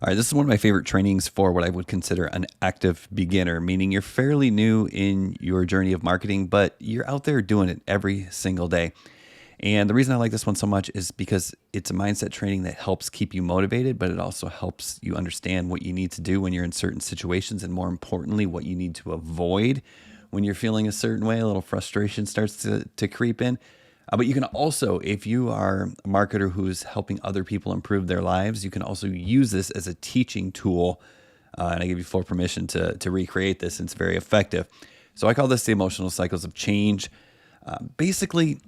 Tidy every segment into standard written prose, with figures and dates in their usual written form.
All right, this is one of my favorite trainings for what I would consider an active beginner, meaning you're fairly new in your journey of marketing, but you're out there doing it every single day. And the reason I like this one so much is because it's a mindset training that helps keep you motivated, but it also helps you understand what you need to do when you're in certain situations, and more importantly, what you need to avoid when you're feeling a certain way. A little frustration starts to creep in. But you can also, if you are a marketer who's helping other people improve their lives, you can also use this as a teaching tool. And I give you full permission to recreate this, and it's very effective. So I call this the emotional cycles of change. Basically,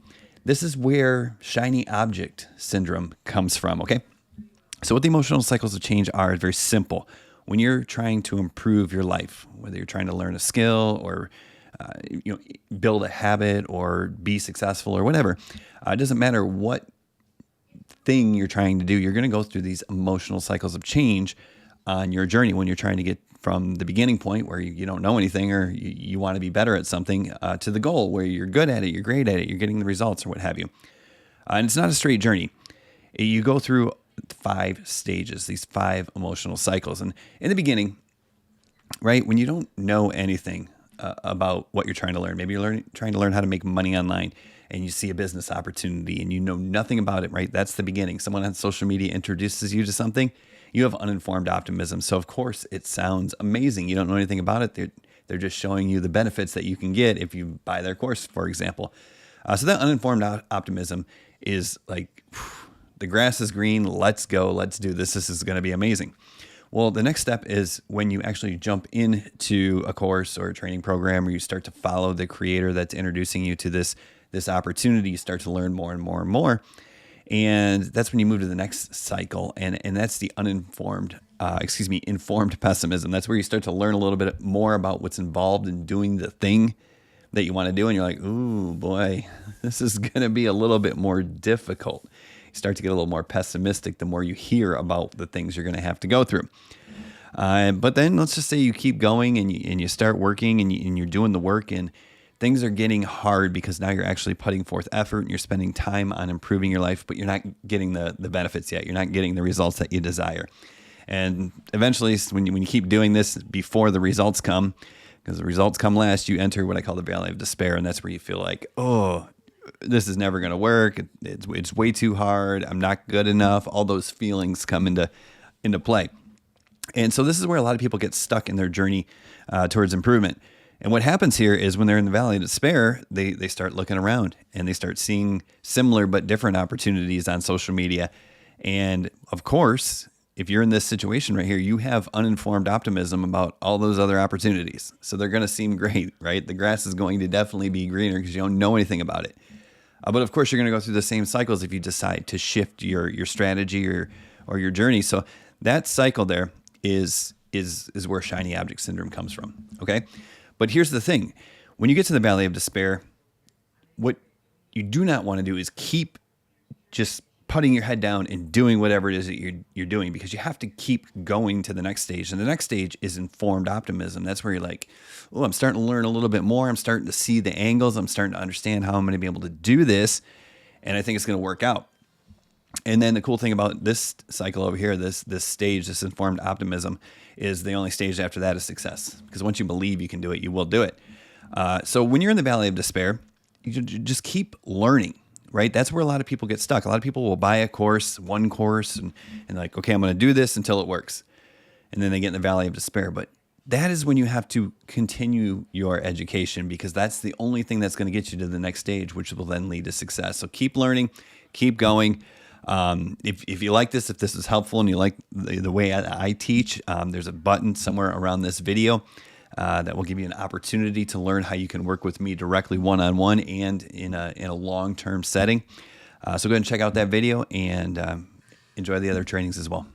this is where shiny object syndrome comes from, okay? So what the emotional cycles of change are is very simple. When you're trying to improve your life, whether you're trying to learn a skill or build a habit or be successful or whatever, it doesn't matter what thing you're trying to do. You're going to go through these emotional cycles of change on your journey when you're trying to get from the beginning point where you don't know anything, or you want to be better at something, to the goal where you're good at it, you're great at it, you're getting the results or what have you. And it's not a straight journey. You go through 5 stages, these 5 emotional cycles. And in the beginning, right, when you don't know anything about what you're trying to learn, maybe you're trying to learn how to make money online, and you see a business opportunity and you know nothing about it, right? That's the beginning. Someone on social media introduces you to something. You have uninformed optimism. So of course it sounds amazing. You don't know anything about it. They're just showing you the benefits that you can get if you buy their course, for example. So that uninformed optimism is like, the grass is green. Let's go. Let's do this. This is going to be amazing. Well, the next step is when you actually jump into a course or a training program, or you start to follow the creator that's introducing you to this opportunity. You start to learn more and more and more. And that's when you move to the next cycle. And that's the informed pessimism. That's where you start to learn a little bit more about what's involved in doing the thing that you want to do. And you're like, ooh, boy, this is going to be a little bit more difficult. You start to get a little more pessimistic the more you hear about the things you're going to have to go through. But then let's just say you keep going and you start working and you're doing the work, and things are getting hard because now you're actually putting forth effort and you're spending time on improving your life, but you're not getting the benefits yet. You're not getting the results that you desire. And eventually, when you keep doing this before the results come, because the results come last, you enter what I call the valley of despair. And that's where you feel like, oh, this is never going to work. It's way too hard. I'm not good enough. All those feelings come into play. And so this is where a lot of people get stuck in their journey towards improvement. And what happens here is when they're in the valley of despair, they start looking around and they start seeing similar but different opportunities on social media. And of course, if you're in this situation right here, you have uninformed optimism about all those other opportunities. So they're going to seem great, right? The grass is going to definitely be greener because you don't know anything about it. But of course, you're going to go through the same cycles if you decide to shift your strategy or your journey. So that cycle there is where shiny object syndrome comes from. Okay. But here's the thing. When you get to the valley of despair, what you do not want to do is keep just putting your head down and doing whatever it is that you're doing, because you have to keep going to the next stage. And the next stage is informed optimism. That's where you're like, oh, I'm starting to learn a little bit more. I'm starting to see the angles. I'm starting to understand how I'm going to be able to do this. And I think it's going to work out. And then the cool thing about this cycle over here, this stage, this informed optimism, is the only stage after that is success. Because once you believe you can do it, you will do it. So when you're in the valley of despair, you just keep learning, right? That's where a lot of people get stuck. A lot of people will buy a course, one course, and like, okay, I'm going to do this until it works. And then they get in the valley of despair. But that is when you have to continue your education, because that's the only thing that's going to get you to the next stage, which will then lead to success. So keep learning, keep going. If you like this, if this is helpful and you like the way I teach, there's a button somewhere around this video that will give you an opportunity to learn how you can work with me directly one-on-one and in a long-term setting. So go ahead and check out that video and enjoy the other trainings as well.